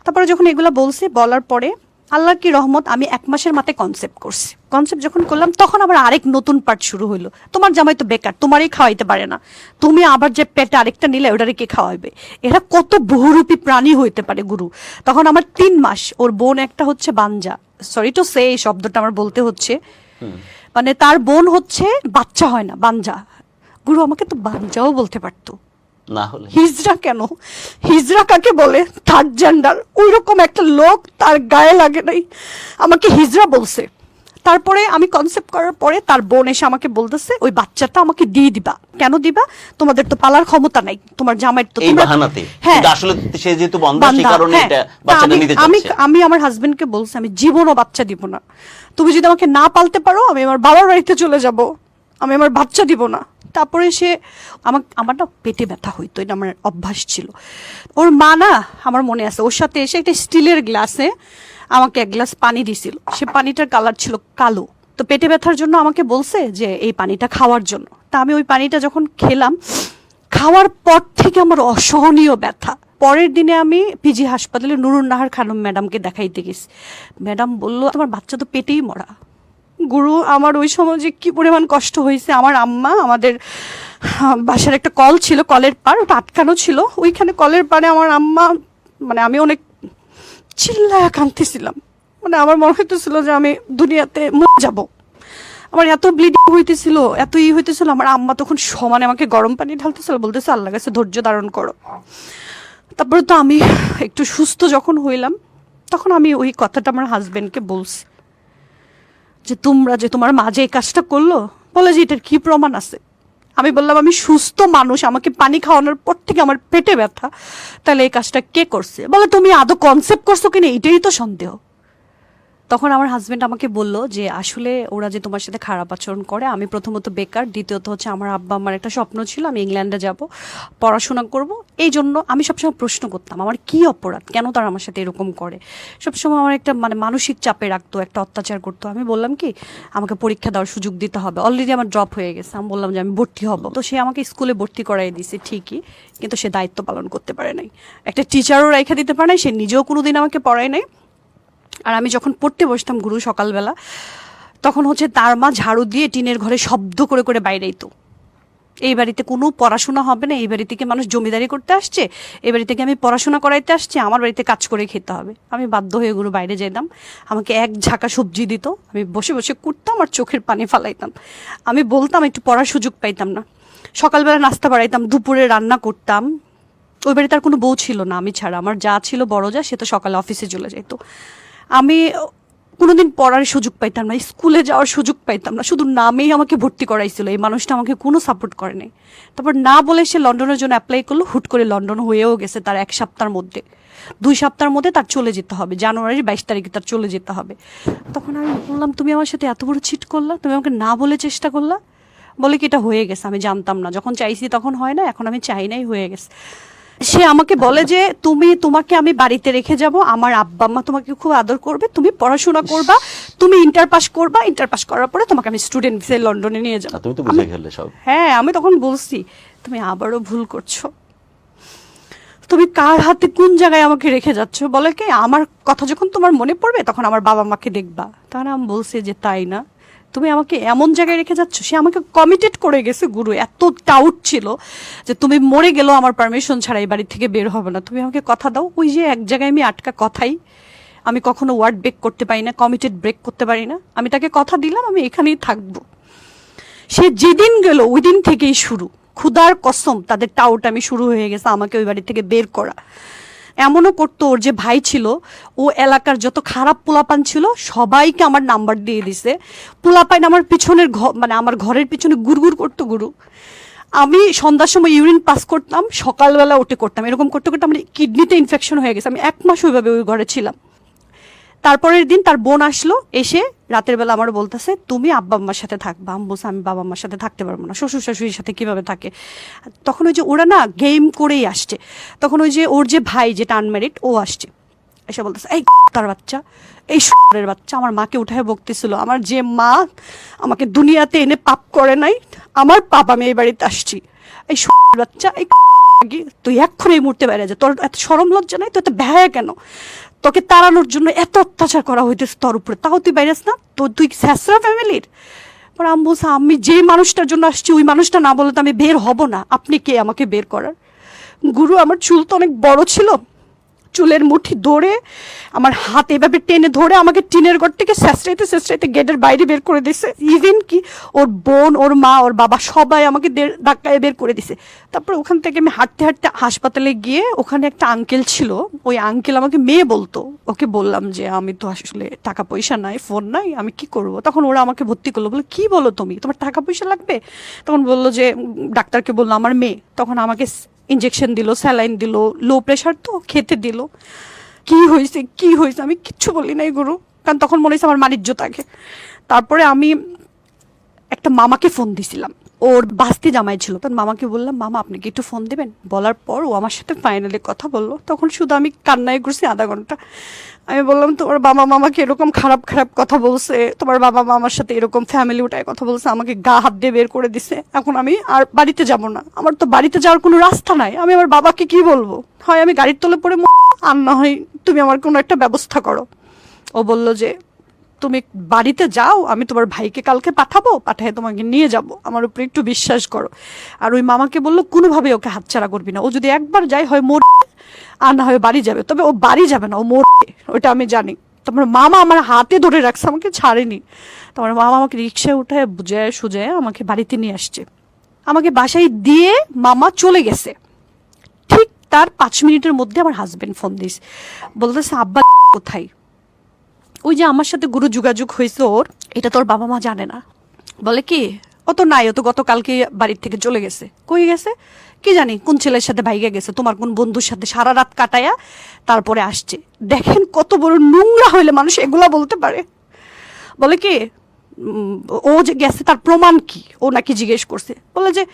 তারপরে যখন এগুলো বলছে, বলার পরে আল্লাহর কি রহমত, আমি 1 মাসের মাথায় কনসেপ্ট করছি। কনসেপ্ট যখন করলাম তখন আবার আরেক নতুন পার্ট শুরু হলো, তোমার জামাই তো বেকার, তোমারই খাওয়াইতে পারে না, তুমি আবার যে পেটে আরেকটা নিলে ওটারে কে খাওয়াইবে, এরা কত বহুরূপী প্রাণী হইতে পারে গুরু। তখন আমার 3 মাস, ওর বোন একটা হচ্ছে বাঞ্জা, সরি টু সে এই শব্দটা আমার বলতে হচ্ছে, মানে তার বোন হচ্ছে বাচ্চা হয় না, বাঞ্জা। গুরু আমাকে তো বাঞ্জাও বলতে পারতো, না হলে হিজড়া কেন, হিজড়া কাকে বলে, থার্ড জেন্ডার, ওই রকম একটা লোক তার গায়ে লাগে নাই, আমাকে হিজড়া বলছে। তারপরে আমি কনসেপ্ট করার পরে তার বোন এসে আমাকে বলতেছে ওই বাচ্চাটা আমাকে দিয়ে দিবা। কেন দিবা, তোমাদের তো পালার ক্ষমতা নাই, তোমার জামাইয়ের তো, এই বাহানাতে। হ্যাঁ, কিন্তু আসলে সে যেহেতু বন্ধ, সেই বান্দা, কারণে হ্যাঁ। এটা তা বাচ্চাটা নিতে আমি চাচ্ছে। আমি আমার হাজবেন্ডকে বলছি আমি জীবনও বাচ্চা দিব না, তুমি যদি আমাকে না পালতে পারো আমি আমার বাবার বাড়িতে চলে যাব, আমি আমার বাচ্চা দিব না। তারপরে সে আমার না পেটে ব্যথা হইতো, এটা আমার অভ্যাস ছিল। ওর মা না, আমার মনে আছে, ওর সাথে এসে একটা স্টিলের গ্লাসে আমাকে 1 গ্লাস পানি দিছিল, সে পানিটার কালার ছিল কালো। তো পেটে ব্যথার জন্য আমাকে বলছে যে এই পানিটা খাওয়ার জন্য। তা আমি ওই পানিটা যখন খেলাম, খাওয়ার পর থেকে আমার অসহনীয় ব্যথা। পরের দিনে আমি পিজি হাসপাতালে নুরুন নাহার খানম ম্যাডামকে দেখাইতে গেছি। ম্যাডাম বলল তোমার বাচ্চা তো পেটেই মরা। গুরু, আমার ওই সময় যে কি পরিমাণ কষ্ট হয়েছে। আমার আম্মা, আমাদের বাসার একটা কল ছিল, কলের পার, ওটা আটকানো ছিল, ওইখানে কলের পারে আমার আম্মা, মানে আমি অনেক চিল্লায় কাঁদতেছিলাম, মানে আমার মনে হইতেছিল যে আমি দুনিয়াতে মরে যাব। আমার এত ব্লিডিং হইতেছিল, এত হইতেছিল। আমার আম্মা তখন সমানে আমাকে গরম পানি ঢালতেছিল, বলতেছে আল্লাহ কাছে ধৈর্য ধারণ করো। তারপরে তো আমি একটু সুস্থ যখন হইলাম, তখন আমি ওই কথাটা আমার হাজবেন্ডকে বলছি যে তোমরা যে তোমার মা যে এই কাজটা করলো, বলে যে এটার কি প্রমাণ আছে। আমি বললাম আমি সুস্থ মানুষ, আমাকে পানি খাওয়ানোর পর থেকে আমার পেটে ব্যথা, তাহলে এই কাজটা কে করছে? বলে তুমি আদৌ কনসেপ্ট করছো কিনা এটাই তো সন্দেহ। তখন আমার হাজবেন্ড আমাকে বলল যে আসলে ওরা যে তোমার সাথে খারাপ আচরণ করে, আমি প্রথমত বেকার, দ্বিতীয়ত হচ্ছে আমার আব্বা আমার একটা স্বপ্ন ছিল আমি ইংল্যান্ডে যাব, পড়াশোনা করব, এই জন্য আমি সবসময় প্রশ্ন করতাম আমার কি অপরাধ, কেন তারা আমার সাথে এরকম করে। সবসময় আমার একটা মানে মানসিক চাপে রাখতো, একটা অত্যাচার করতো। আমি বললাম কি আমাকে পরীক্ষা দেওয়ার সুযোগ দিতে হবে, অলরেডি আমার ড্রপ হয়ে গেছে, আমি বললাম যে আমি ভর্তি হব। তো সে আমাকে স্কুলে ভর্তি করাই দিছে ঠিকই, কিন্তু সে দায়িত্ব পালন করতে পারে নাই, একটা টিচারও রেখে দিতে পারে নাই, সে নিজেও কোনোদিন আমাকে পড়ায় নাই। আর আমি যখন পড়তে বসতাম গুরু সকালবেলা, তখন হচ্ছে তার মা ঝাড়ু দিয়ে টিনের ঘরে শব্দ করে করে বাইরেই তো, এই বাড়িতে কোনো পড়াশোনা হবে না, এই বাড়ি থেকে মানুষ জমিদারি করতে আসছে, এই বাড়ি থেকে আমি পড়াশোনা করাইতে আসছি, আমার বাড়িতে কাজ করে খেতে হবে। আমি বাধ্য হয়ে গুরু বাইরে যেতাম, আমাকে 1 ঝাঁকা সবজি দিত, আমি বসে বসে কুটতাম আর চোখের পানি ফালাইতাম। আমি বলতাম একটু পড়ার সুযোগ পাইতাম না। সকালবেলা নাস্তা বাড়াইতাম, দুপুরে রান্না করতাম। ওই বাড়িতে আর কোনো বউ ছিল না আমি ছাড়া, আমার যা ছিল বড় যা, সে তো সকালে অফিসে চলে যেত। আমি কোনোদিন পড়ার সুযোগ পাইতাম না, স্কুলে যাওয়ার সুযোগ পাইতাম না, শুধু নামেই আমাকে ভর্তি করাইছিল। এই মানুষটা আমাকে কোনো সাপোর্ট করে নাই। তারপর না বলে সে লন্ডনের জন্য অ্যাপ্লাই করলো, হুট করে লন্ডন হয়েও গেছে তার 1 সপ্তাহের মধ্যে, 2 সপ্তাহের মধ্যে তার চলে যেতে হবে, জানুয়ারির 22 তারিখে তার চলে যেতে হবে। তখন আমি বললাম তুমি আমার সাথে এত বড় চিট করলা, তুমি আমাকে না বলে চেষ্টা করলা। বলে কি এটা হয়ে গেছে, আমি জানতাম না, যখন চাইছি তখন হয় না, এখন আমি চাই নাই, হয়ে গেছে। সে আমাকে বলে যে তোমাকে আমি বাড়িতে রেখে যাব, আমার আব্বা আম্মা তোমাকে খুব আদর করবে, তুমি পড়াশোনা করবা, তুমি ইন্টার পাস করবা, ইন্টার পাস করার পরে তোমাকে আমি স্টুডেন্ট ভিসায় লন্ডনে নিয়ে যাবো। তুমি তো বুঝে গেলে সব। হ্যাঁ, আমি তখন বলছি তুমি আবারও ভুল করছো, তুমি কার হাতে কোন জায়গায় আমাকে রেখে যাচ্ছ। বলে কি আমার কথা যখন তোমার মনে পড়বে তখন আমার বাবা মাকে দেখবা। তখন আমি বলছি যে তাই না, তুমি আমাকে এমন জায়গায় রেখে যাচ্ছ। সে আমাকে কমিটেড করে গেছে গুরু, এত টাউট ছিল যে তুমি মরে গেলেও আমার পারমিশন ছাড়া এই বাড়ি থেকে বের হবে না, তুমি আমাকে কথা দাও। ওই যে এক জায়গায় আমি আটকা, কথাই আমি কখনো ওয়ার্ড ব্রেক করতে পারি না, কমিটেড ব্রেক করতে পারি না। আমি তাকে কথা দিলাম আমি এখানেই থাকবো। সে যেদিন গেল ওই দিন থেকেই শুরু, ক্ষুধার কসম তাদের টাউট আমি শুরু হয়ে গেছে আমাকে ওই বাড়ি থেকে বের করা। এমনও করতো, ওর যে ভাই ছিল ও এলাকার যত খারাপ পোলাপান ছিল সবাইকে আমার নাম্বার দিয়ে দিছে। পোলাপান আমার পিছনের মানে আমার ঘরের পিছনে গুড়গুড় করতো গুরু। আমি সন্ধ্যার সময় ইউরিন পাস করতাম, সকালবেলা উঠে করতাম, এরকম করতে করতে আমার কিডনিতে ইনফেকশন হয়ে গেছে। আমি 1 মাস ওইভাবে ওই ঘরে ছিলাম। তারপরের দিন তার বোন আসলো, এসে রাতের বেলা আমার বলতেছে তুমি আব্বা আম্মার সাথে থাকবা। আমি বলছি আমি বাবা আম্মার সাথে থাকতে পারবো না, শ্বশুর শাশুড়ির সাথে কিভাবে থাকে। তখন ওই যে ওরা না গেম করেই আসছে, তখন ওই যে ওর যে ভাই যেটা আনম্যারিড ও আসছে, এসে বলতেছে এই তার বাচ্চা, এই এর বাচ্চা, আমার মাকে উঠায় বকতেছিল। আমার যে মা আমাকে দুনিয়াতে এনে পাপ করে নাই, আমার পাপ আমি এই বাড়িতে আসছি, এই বাচ্চা, এই তুই এক্ষুনি এই মুহূর্তে বাইরে যা, তোর এত শরম লজ্জা নাই, তুই এত বেহায়া কেন, তোকে তাড়ানোর জন্য এত অত্যাচার করা হইতেছে তোর উপরে, তাও তুই বাইরেস না, তো তুই স্যাসরা ফ্যামিলির। পরে আমি বলছি আমি যে মানুষটার জন্য আসছি ওই মানুষটা না বলে তো আমি বের হব না, আপনি কে আমাকে বের করার। গুরু আমার চুল তো অনেক বড় ছিল, চুলের মুঠি ধরে আমার হাত এভাবে টেনে ধরে আমাকে টিনের ঘর থেকে শেষরাইতে গেটের বাইরে বের করে দিছে। ইভেন কি ওর বোন, ওর মা, ওর বাবা সবাই আমাকে ধাক্কায় বের করে দিছে। তারপর ওখান থেকে আমি হাঁটতে হাঁটতে হাসপাতালে গিয়ে ওখানে একটা আঙ্কেল ছিল, ওই আঙ্কেল আমাকে মেয়ে বলতো, ওকে বললাম যে আমি তো আসলে টাকা পয়সা নাই, ফোন নাই, আমি কি করব। তখন ওরা আমাকে ভর্তি করলো, বলে কি বলো তুমি, তোমার টাকা পয়সা লাগবে? তখন বললো যে ডাক্তারকে বললো আমার মেয়ে, তখন আমাকে ইঞ্জেকশন দিল, স্যালাইন দিল, লো প্রেশার তো খেতে দিল। কি হয়েছে আমি কিচ্ছু বলি নাই গুরু, কারণ তখন মনে হয়েছে আমার মানিজ্যত আগে। তারপরে আমি একটা মামাকে ফোন দিছিলাম, ওর বাস্তি জামাই ছিল, তখন মামাকে বললাম মামা আপনি কি একটু ফোন দেবেন, বলার পর ও আমার সাথে ফাইনালি কথা বললো। তখন শুধু আমি কান্নায় করছি আধা ঘন্টা। আমি বললাম তোমার বাবা মামাকে এরকম খারাপ খারাপ কথা বলছে, তোমার বাবা মামার সাথে এরকম ফ্যামিলি উঠায় কথা বলছে, আমাকে গা হাত দিয়ে বের করে দিছে, এখন আমি আর বাড়িতে যাব না, আমার তো বাড়িতে যাওয়ার কোনো রাস্তা নাই, আমি আমার বাবাকে কি বলবো, হয় আমি গাড়ির তলে পড়ে আর না হয় তুমি আমার কোনো একটা ব্যবস্থা করো। ও বলল যে তুমি বাড়িতে যাও, আমি তোমার ভাইকে কালকে পাঠাবো, পাঠিয়ে তোমাকে নিয়ে যাব, আমার উপরে একটু বিশ্বাস করো। আর ওই মামাকে বললো কোনোভাবে ওকে হাতছাড়া করবি না, ও যদি একবার যায় হয় মরবে আর না হয় বাড়ি যাবে, তবে ও বাড়ি যাবে না, ও মরবে, ওইটা আমি জানি। তারপর মামা আমার হাতে ধরে রাখছে, আমাকে ছাড়েনি। তারপর মামা আমাকে রিক্সায় উঠায় বুঝায় সুজায় আমাকে বাড়িতে নিয়ে আসছে, আমাকে বাসায় দিয়ে মামা চলে গেছে। ঠিক তার 5 মিনিটের মধ্যে আমার হাজবেন্ড ফোন দিস, বলতেছে আব্বা কোথায়। ওই যে আমার সাথে গুরু যোগাযোগ হয়েছে ওর, এটা তোর বাবা মা জানে না। বলে কি ও তো নাই, ও তো গতকালকে বাড়ির থেকে চলে গেছে। কই গেছে কি জানি, কোন ছেলের সাথে ভাইগা গেছে, তোমার কোন বন্ধুর সাথে সারা রাত কাটায়া তারপরে আসছে। দেখেন কত বড় নোংরা হইলে মানুষ এগুলা বলতে পারে। বলে কি ও যে গেছে তার প্রমাণ কি, ও নাকি জিজ্ঞেস করছে। বলে যে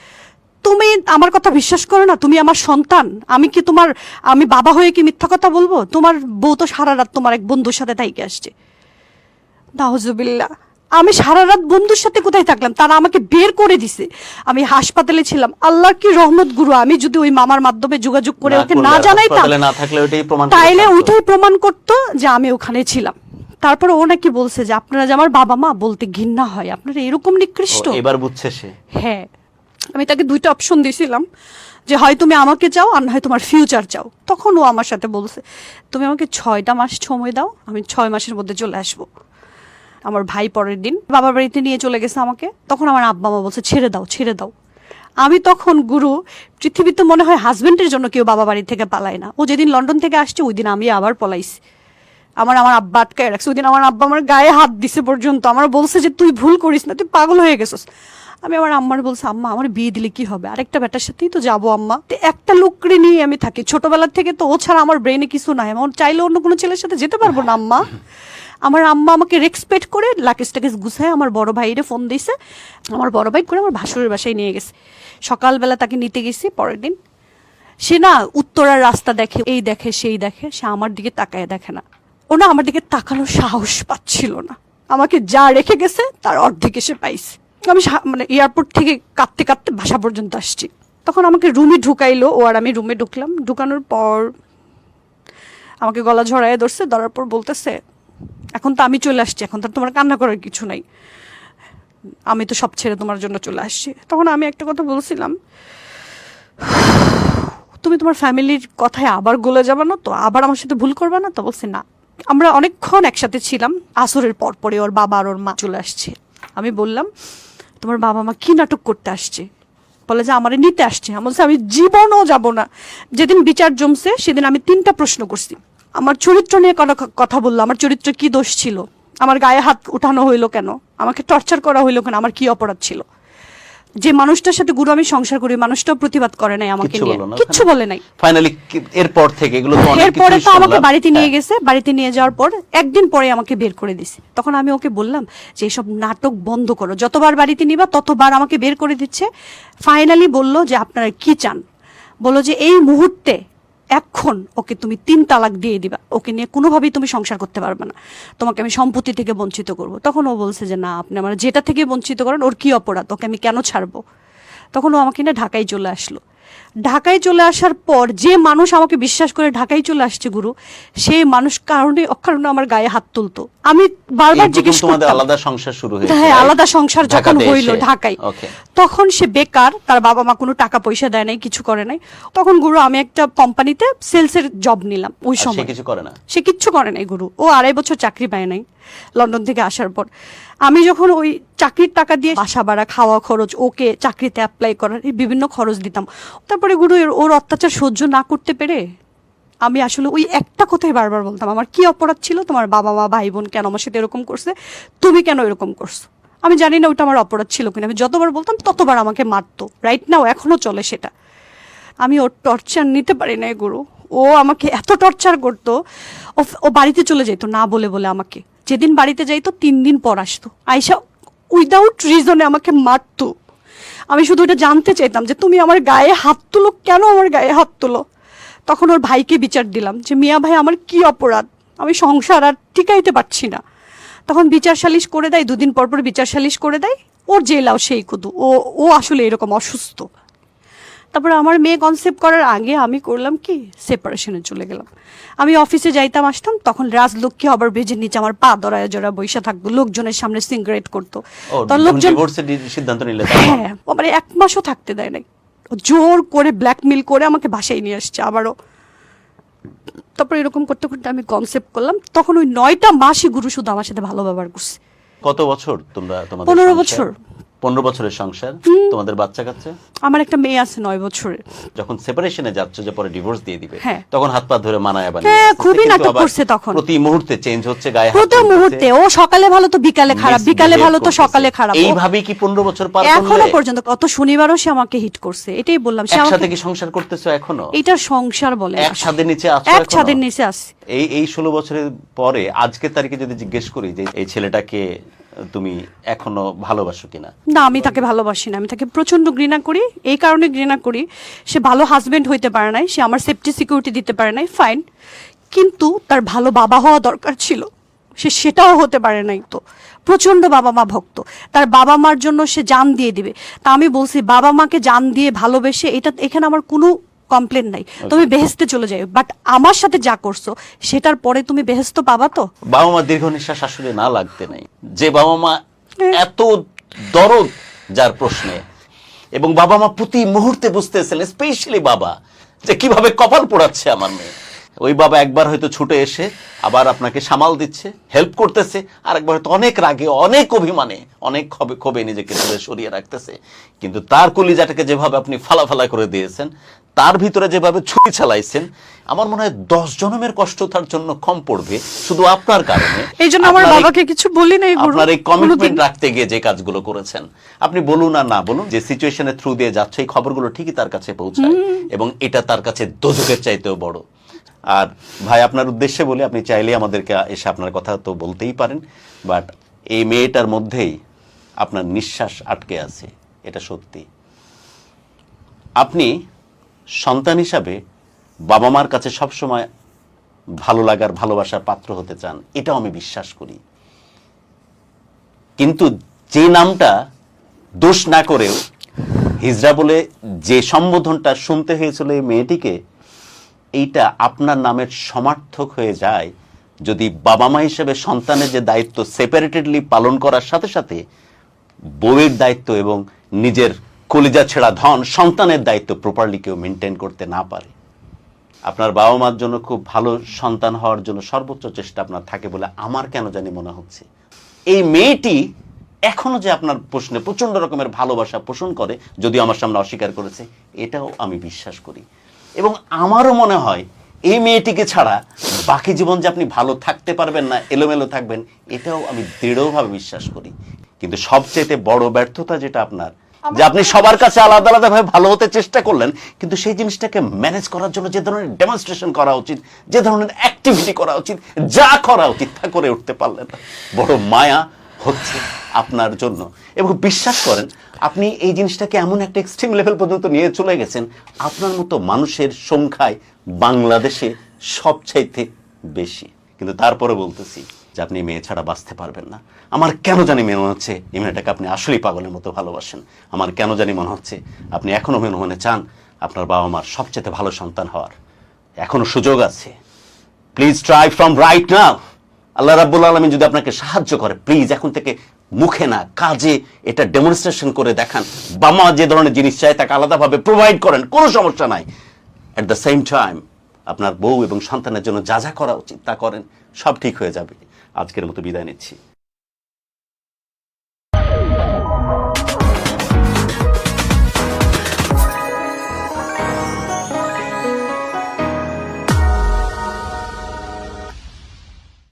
তুমি আমার কথা বিশ্বাস করো না, তুমি আমার সন্তান, আমি কি তোমার, আমি বাবা হয়ে কি মিথ্যা কথা বলবো, তোমার বউ তো সারা রাত তোমার এক বন্ধুর সাথে তাইকে আসছে। নাউজুবিল্লাহ, আমি সারা রাত বন্ধুর সাথে কোথায় থাকলাম, তারা আমাকে বের করে দিছে, আমি হাসপাতালে ছিলাম। আল্লাহর কি রহমত গুরু, আমি যদি ওই মামার মাধ্যমে যোগাযোগ করে ওকে না জানাইতাম তাইলে ওইটাই প্রমাণ করতো যে আমি ওখানে ছিলাম। তারপরে ও নাকি বলছে যে আপনারা যে আমার বাবা মা বলতে ঘৃণা হয়, আপনারা এরকম নিকৃষ্ট। এবার বুঝছে সে। হ্যাঁ, আমি তাকে 2টা অপশন দিয়েছিলাম যে হয় তুমি আমাকে চাও আর না হয় তোমার ফিউচার চাও। তখন ও আমার সাথে বলছে তুমি আমাকে 6টা মাস সময় দাও, আমি 6 মাসের মধ্যে চলে আসবো। আমার ভাই পরের দিন বাবার বাড়িতে নিয়ে চলে গেছে আমাকে, তখন আমার আব্বা মা বলছে ছেড়ে দাও ছেড়ে দাও। আমি তখন গুরু, পৃথিবীতে মনে হয় হাজবেন্ডের জন্য কেউ বাবা বাড়ি থেকে পালায় না। ও যেদিন লন্ডন থেকে আসছে ওই দিন আমি আবার পলাইছি। আমার আব্বা আটকায় রাখছে, ওই দিন আমার আব্বা আমার গায়ে হাত দিছে পর্যন্ত, আমার বলছে যে তুই ভুল করিস না, তুই পাগল হয়ে গেছিস। আমি আমার আম্মার বলছি আম্মা আমার বিয়ে দিলে কি হবে, আরেকটা বেটার সাথেই তো যাবো আম্মা, একটা লোকরে নিয়ে আমি থাকি, ছোটবেলার থেকে তো ও ছাড়া আমার ব্রেনে কিছু নাই, আমার চাইলে অন্য কোনো ছেলের সাথে যেতে পারবো না আম্মা। আমার আম্মা আমাকে রেসপেক্ট করে লাকেজ টাকেজ গুছায় আমার বড় ভাইরে ফোন দিয়েছে, আমার বড় ভাই করে আমার ভাসুরের বাসায় নিয়ে গেছে। সকালবেলা তাকে নিতে গেছি, পরের দিন সে না উত্তরার রাস্তা দেখে, এই দেখে সেই দেখে, সে আমার দিকে তাকায় দেখে না, ও না আমার দিকে তাকানোর সাহস পাচ্ছিল না, আমাকে যা রেখে গেছে তার অর্ধেক এসে পাইছে। আমি মানে এয়ারপোর্ট থেকে কাঁদতে কাঁদতে বাসা পর্যন্ত আসছি। তখন আমাকে রুমে ঢুকাইলো ও, আর আমি রুমে ঢুকলাম। ঢুকানোর পর আমাকে গলা ঝরায় ধরছে, ধরার পর বলতেছে এখন তো আমি চলে আসছি, এখন তো তোমার কান্না করার কিছু নাই, আমি তো সব ছেড়ে তোমার জন্য চলে আসছি। তখন আমি একটা কথা বলছিলাম, তুমি তোমার ফ্যামিলির কথায় আবার গলে যাবে না তো, আবার আমার সাথে ভুল করবে না তো? বলছে না। আমরা অনেকক্ষণ একসাথে ছিলাম, আসরের পর পরে ওর বাবা আর ওর মা চলে আসছে। আমি বললাম তোমার বাবা মা কি নাটক করতে আসছে? বলে যে আমারে নিতে আসছে। আমি বলছি আমি জীবনও যাব না। যেদিন বিচার জমছে সেদিন আমি 3টা প্রশ্ন করছি, আমার চরিত্র নিয়ে কথা বললো, আমার চরিত্র কি দোষ ছিল, আমার গায়ে হাত উঠানো হইলো কেন, আমাকে টর্চার করা হইলো কেন, আমার কি অপরাধ ছিল। যে মানুষটার সাথে গুরু আমি সংসার করি, মানুষটাও প্রতিবাদ করে নাই আমাকে নিয়ে, কিচ্ছু বলে নাই। ফাইনালি এরপর থেকে এগুলো তো অনেক কিছু, এরপরে তো আমাকে বাড়িতে নিয়ে গেছে, বাড়িতে নিয়ে যাওয়ার পর একদিন পরে আমাকে বের করে দিছে। তখন আমি ওকে বললাম যে এসব নাটক বন্ধ করো, যতবার বাড়িতে নিবা ততবার আমাকে বের করে দিচ্ছে। ফাইনালি বলল যে আপনারা কি চান, বললো যে এই মুহূর্তে এখন ওকে তুমি 3 তালাক দিয়ে দিবা, ওকে নিয়ে কোনোভাবেই তুমি সংসার করতে পারবে না, তোমাকে আমি সম্পত্তি থেকে বঞ্চিত করব। তখন ও বলছে যে না আপনি আমার যেটা থেকে বঞ্চিত করেন ওর কি অপরাধ, ওকে আমি কেন ছাড়বো। তখন ও আমাকে নিয়ে ঢাকায় চলে আসলো। ঢাকায় চলে আসার পর যে মানুষ আমাকে বিশ্বাস করে ঢাকায় চলে আসছে গুরু, সেই মানুষ কারণে অকারণে আমার গায়ে হাত তুলতো। আমি বারবার জিজ্ঞেস তোমাদের করতাম, আলাদা সংসার শুরু হয়েছে? হ্যাঁ, আলাদা সংসার যখন ঢাকাতে হইলো এসে? ঢাকায়, Okay. তখন সে বেকার, তার বাবা মা কোনো টাকা পয়সা দেয় নাই, কিছু করে নাই। তখন গুরু আমি একটা কোম্পানিতে সেলসের জব নিলাম ওই আর সে সময়। কিছু করে না? সে কিচ্ছু করে নাই গুরু, ও 2.5 বছর চাকরি পায় নাই লন্ডন থেকে আসার পর। আমি যখন ওই চাকরির টাকা দিয়ে বাসা ভাড়া, খাওয়া খরচ, ওকে চাকরিতে অ্যাপ্লাই করার এই বিভিন্ন খরচ দিতাম। তারপরে গুরু ওর অত্যাচার সহ্য না করতে পেরে আমি আসলে ওই একটা কথাই বারবার বলতাম, আমার কি অপরাধ ছিল, তোমার বাবা মা ভাই বোন কেন আমার সাথে এরকম করছে, তুমি কেন এরকম করছো? আমি জানি না ওটা আমার অপরাধ ছিল কিনা, আমি যতবার বলতাম ততবার আমাকে মারতো। রাইট নাও এখনো চলে সেটা। আমি ওর টর্চার নিতে পারি না গুরু, ও আমাকে এত টর্চার করতো। ও বাড়িতে চলে যেত না বলে বলে আমাকে, যেদিন বাড়িতে যাইতো 3 দিন পর আসতো, আইসা উইদাউট রিজনে আমাকে মারতো। আমি শুধু এটা জানতে চাইতাম যে তুমি আমার গায়ে হাত তুলো কেন, আমার গায়ে হাত তুলো। তখন ওর ভাইকে বিচার দিলাম যে মিয়া ভাই আমার কি অপরাধ, আমি সংসার আর টিকাইতে পারছি না। তখন বিচার সালিশ করে দেয়, 2 দিন পর পর বিচার সালিশ করে দেয়। ওর জেলাও সেই কুদু, ও আসলে এরকম অসুস্থ। তারপরে আমার মেয়ে কনসেপ্ট করার আগে আমি করলাম কি, সেপারেশনে চলে গেলাম। আমি অফিসে যাইতাম আসতাম, তখন রাজলক্ষ্মী আবার বেজের নিচে আমার পা দরায় জড়া বৈশা থাকতো, লোকজনের সামনে সিগারেট করতো। তখন লোকজন সিদ্ধান্ত নিলে? হ্যাঁ, মানে 1 মাসও থাকতে দেয় নাই, জোর করে ব্ল্যাকমেল করে আমাকে বাসায় নিয়ে আসছে আবারও। তারপর এরকম করতে করতে আমি কনসেপ্ট করলাম, তখন ওই 9টা মাসই গুরু শুধু আমার সাথে ভালো ব্যবহার করছে। কত বছর তোমরা? তোমাদের 15 বছর। 15 বছরের সংসার। তোমাদের বাচ্চা কাচ্চা? আমার একটা মেয়ে আছে 9 বছরের। যখন সেপারেশনে যাচ্ছ, যে পরে ডিভোর্স দিয়ে দিবে, হ্যাঁ। তখন হাত পা ধরে মানায় বানিয়ে হ্যাঁ, আস্তে খুবই আস্তে নাটক কিন্তু আবার করছে তখন। প্রতি মুহূর্তে চেঞ্জ হচ্ছে, গায়ে হাত প্রতি তুলতেছে, মুহূর্তে ও সকালে ভালো তো বিকালে খারাপ, বিকালে ভালো তো করতেছে। সকালে খারাপ। এইভাবেই কি 15 বছর পার এখনো করলে? পর্যন্ত কত শনিবারও সে আমাকে হিট করছে, এটাই বললাম। সে একসাথে আমাকে কি সংসার করতেছো এখনো? এটা সংসার বলে না। এক ছাদের নিচে আছো এক এখনো? ছাদের নিচে আছি। এই 16 বছরের পরে আজকের তারিখে যদি জিজ্ঞেস করি যে এই ছেলেটাকে তুমি এখনো ভালোবাসো কিনা? না, আমি তাকে ভালোবাসি না, আমি তাকে প্রচন্ড ঘৃণা করি। এই কারণে ঘৃণা করি, সে ভালো হাজবেন্ড হইতে পারে নাই, সে আমার সেফটি সিকিউরিটি দিতে পারে নাই, ফাইন, কিন্তু তার ভালো বাবা হওয়া দরকার ছিল, সে সেটাও হতে পারে নাই। তো প্রচন্ড বাবা মা ভক্ত, তার বাবা মার জন্য সে জান দিয়ে দিবে। তা আমি বলছি, বাবা মাকে জান দিয়ে ভালোবেসে, এটা এখানে আমার কোনো কমপ্লেন নাই, তুমি বেহেস্তে চলে যাও, বাট আমার সাথে যা করছো সেটার পরে তুমি বেহেস্ত পাবা তো? বাবা মা দীর্ঘ নিঃশ্বাস আসলে না লাগতে নাই, যে বাবা মা এত দরদ যার প্রশ্নে, এবং বাবা মা প্রতি মুহূর্তে বুঝতেছেন, স্পেশালি বাবা, যে কিভাবে কপাল পোড়াচ্ছে আমার মেয়ে। ওই বাবা একবার হয়তো ছুটে এসে আবার আপনাকে সামাল দিচ্ছে, হেল্প করতেছে, আর একবার হয়তো অনেক রাগে, অনেক অভিমানে, অনেক ক্ষোভে নিজেকে দূরে সরিয়ে রাখতেছে। কিন্তু তার কলিজাটাকে যেভাবে আপনি ফালা করে দিয়েছেন, তার ভিতরে যেভাবে ছুরি চালাইছেন, আমার মনে হয় 10 জন্মের কষ্ট তার জন্য কম পড়বে শুধু আপনার কারণে। এই জন্য আমার বাবাকে কিছু বলি নাই গুরু। আপনার এই কমিটমেন্ট রাখতে গিয়ে যে কাজগুলো করেছেন, আপনি বলুন আর না বলুন, যে সিচুয়েশনের থ্রু দিয়ে যাচ্ছে, এই খবরগুলো ঠিকই তার কাছে পৌঁছায়, এবং এটা তার কাছে দোজখের চাইতেও বড়। আর ভাই, আপনার উদ্দেশ্যে বলে, আপনি চাইলে আমাদেরকে এসে আপনার কথা তো বলতেই পারেন, বাট এই মেয়েটার মধ্যেই আপনার নিঃশ্বাস আটকে আছে, এটা সত্যি। আপনি সন্তান হিসাবে বাবা মার কাছে সবসময় ভালো লাগার, ভালোবাসার পাত্র হতে চান, এটাও আমি বিশ্বাস করি। কিন্তু যে নামটা দোষ না করেও হিজরা বলে যে সম্বোধনটা শুনতে হয়েছিল এই মেয়েটিকে, এইটা আপনার নামের সমার্থক হয়ে যায় যদি বাবা মা হিসেবে সন্তানের যে দায়িত্ব সেপারেটেডলি পালন করার সাথে সাথে বউয়ের দায়িত্ব এবং নিজের কলিজা ছেঁড়া ধন সন্তানের দায়িত্ব প্রপারলি কেউ মেনটেন করতে না পারে। আপনার বাবা মার জন্য খুব ভালো সন্তান হওয়ার জন্য সর্বোচ্চ চেষ্টা আপনার থাকে বলে আমার কেন জানি মনে হচ্ছে। এই মেয়েটি এখনো যে আপনার প্রশ্নে প্রচন্ড রকমের ভালোবাসা পোষণ করে, যদিও আমার সামনে অস্বীকার করেছে, এটাও আমি বিশ্বাস করি। এবং আমারও মনে হয় এই মেয়েটিকে ছাড়া বাকি জীবন যে আপনি ভালো থাকতে পারবেন না, এলোমেলো থাকবেন, এটাও আমি দৃঢ়ভাবে বিশ্বাস করি। কিন্তু সবচেয়ে বড় ব্যর্থতা যেটা আপনার, যে আপনি সবার কাছে আলাদা আলাদা ভাবে ভালো হতে চেষ্টা করলেন, কিন্তু সেই জিনিসটাকে ম্যানেজ করার জন্য যে ধরনের ডেমনস্ট্রেশন করা উচিত, যে ধরনের অ্যাক্টিভিটি করা উচিত, যা করা উচিত তা করে উঠতে পারলেন না। বড় মায়া হচ্ছে আপনার জন্য। এবং বিশ্বাস করেন, আপনি এই জিনিসটাকে এমন একটা এক্সট্রিম লেভেল পর্যন্ত নিয়ে চলে গেছেন, আপনার মতো মানুষের সংখ্যায় বাংলাদেশে সবচাইতে বেশি। কিন্তু তারপরে বলতেছি যে আপনি মেয়ে ছাড়া বাঁচতে পারবেন না। আমার কেন জানি মনে হচ্ছে এই মেয়েটাকে আপনি আসলেই পাগলের মতো ভালোবাসেন। আমার কেন জানি মনে হচ্ছে আপনি এখনো মনে মনে চান আপনার বাবা মার সবচেয়ে ভালো সন্তান হওয়ার এখনো সুযোগ আছে। Please try from right now. আল্লাহ রাব্বুল আলামিন যদি আপনাকে সাহায্য করে, প্লিজ এখন থেকে মুখে না কাজে এটা ডেমনস্ট্রেশন করে দেখান। বাবা মা যে ধরনের জিনিস চায় তাকে আলাদাভাবে প্রোভাইড করেন, কোনো সমস্যা নাই। অ্যাট দ্য সেম টাইম আপনার বউ এবং সন্তানের জন্য যা যা করা উচিত তা করেন, সব ঠিক হয়ে যাবে। আজকের মতো বিদায় নিচ্ছি।